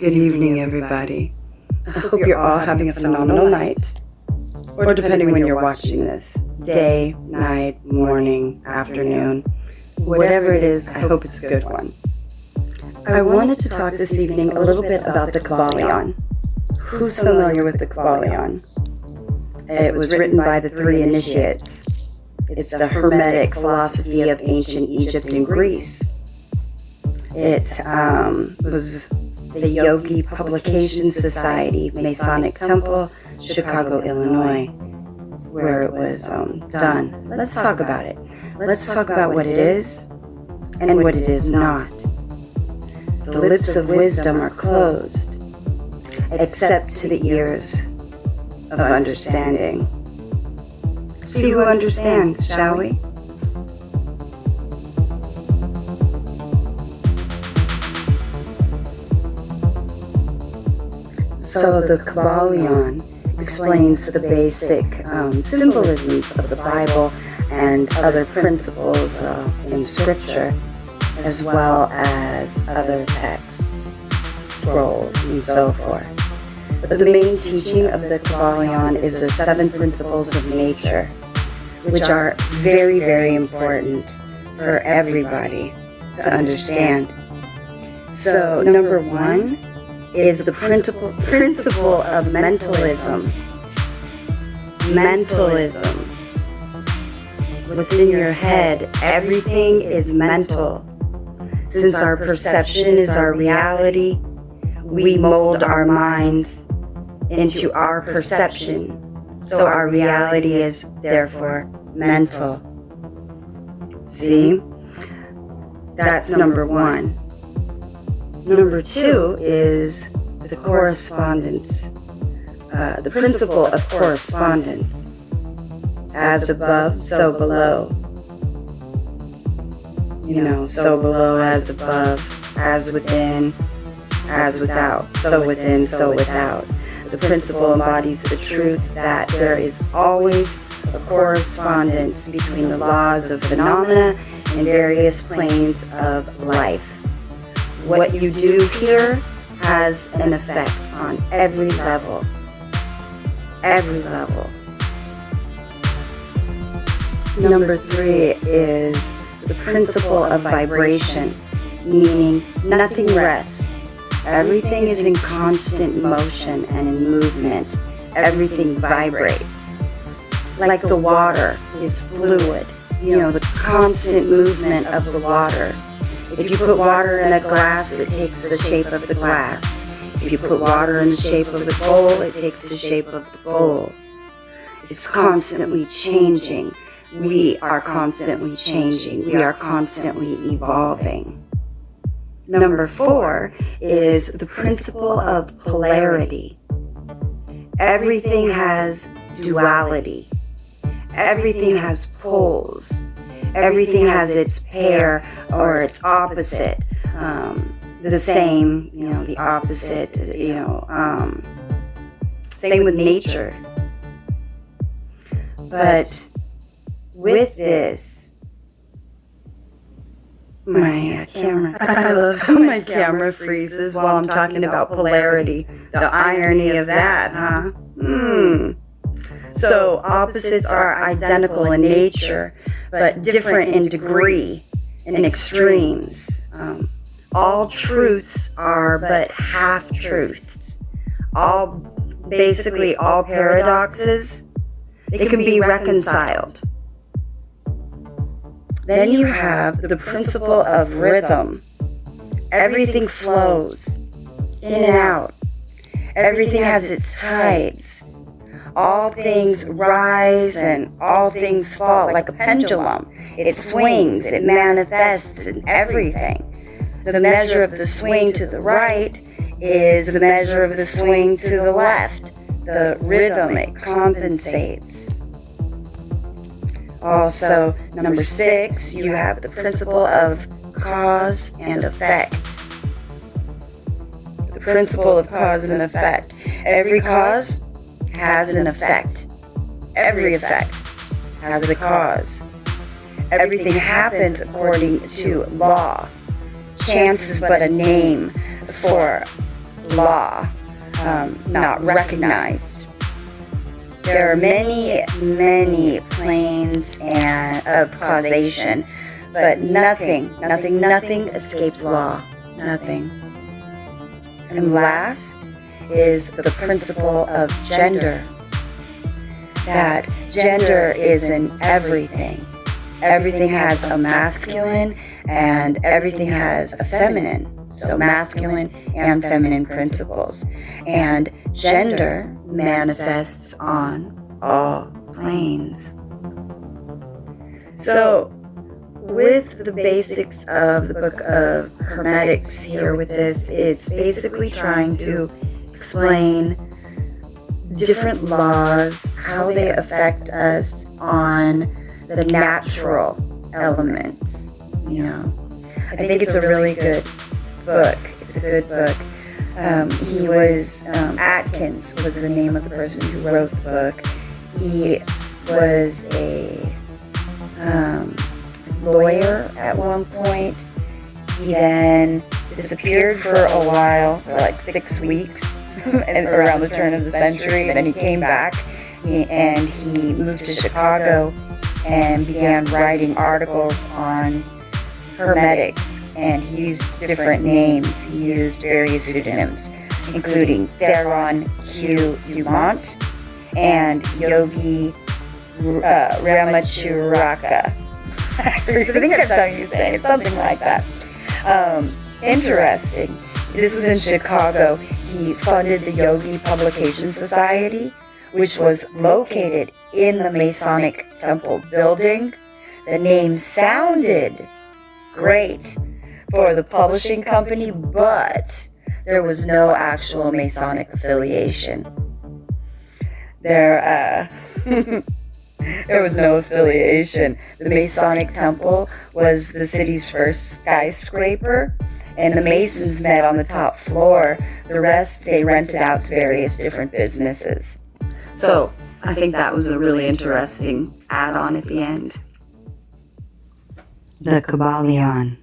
Good evening, everybody. I hope you're all having a phenomenal night, or depending when you're watching this, day, night, morning, afternoon, whatever it is, I hope it's a good one. I wanted to talk this evening a little bit about the Kybalion. Who's familiar with the Kybalion? It was written by the three initiates. It's the Hermetic philosophy of ancient Egypt and Greece. It was the Yogi Publication Society, Masonic Temple, Chicago, Illinois, where it was done. Let's talk about it. Let's talk about what it is and what it is not. The lips of wisdom are closed, except to the ears of understanding. See who understands, shall we? So the Kybalion explains the basic symbolisms of the Bible and other principles in Scripture, as well as other texts, scrolls, and so forth. But the main teaching of the Kybalion is the 7 principles of nature, which are very, very important for everybody to understand. So number 1 is the principle of mentalism. Mentalism. What's in your head, everything is mental. Since our perception is our reality, we mold our minds into our perception. So our reality is therefore mental. See? That's number 1. Number 2 is the correspondence, the principle of correspondence. As above, so below. So below, as above, as within, as without, so within, so without. The principle embodies the truth that there is always a correspondence between the laws of phenomena and various planes of life. What you do here has an effect on every level. Every level. Number 3 is the principle of vibration, meaning nothing rests. Everything is in constant motion and in movement. Everything vibrates. Like the water is fluid, the constant movement of the water. If you put water in a glass, it takes the shape of the glass. If you put water in the shape of the bowl, it takes the shape of the bowl. It's constantly changing. We are constantly changing. We are constantly evolving. Number 4 is the principle of polarity. Everything has duality. Everything has poles. Everything has its pair or its opposite. The same, the opposite, same with nature. But with this, my camera, I love how my camera freezes while I'm talking about polarity. The irony of that, huh? So opposites are identical in nature, but different in degree, in extremes. All truths are but half-truths. Basically all paradoxes, they can be reconciled. Then you have the principle of rhythm. Everything flows in and out. Everything has its tides. All things rise and all things fall like a pendulum. It swings, it manifests in everything. The measure of the swing to the right is the measure of the swing to the left. The rhythm, it compensates. Also, number 6, you have the principle of cause and effect. The principle of cause and effect. Every cause has an effect. Every effect has a cause. Everything happens according to law. Chance is but a name for law not recognized. There are many, many planes of causation, but nothing escapes law. Nothing. And last is the principle of gender. That gender is in everything. Everything has a masculine and everything has a feminine. So masculine and feminine principles. And gender manifests on all planes. So, with the basics of the Book of Hermetics here with this, it's basically trying to explain different laws, how they affect us on the natural elements, you know. I think it's a really good book. It's a good book. He was, Atkins was the name of the person who wrote the book. He was a lawyer at one point. He then disappeared for a while, for like 6 weeks, and around the turn of the century. Then he came back, and he moved to Chicago and began writing articles on Hermetics, and he used different names. He used various pseudonyms, including Theron Q. Dumont and Yogi Ramachuraka. I think that's how you say it. It's something like that. Interesting. This was in Chicago. He funded the Yogi Publication Society, which was located in the Masonic Temple building. The name sounded great for the publishing company, but there was no actual Masonic affiliation. There was no affiliation. The Masonic Temple was the city's first skyscraper, and the Masons met on the top floor. The rest they rented out to various different businesses. So I think that was a really interesting add-on at the end. The Kybalion.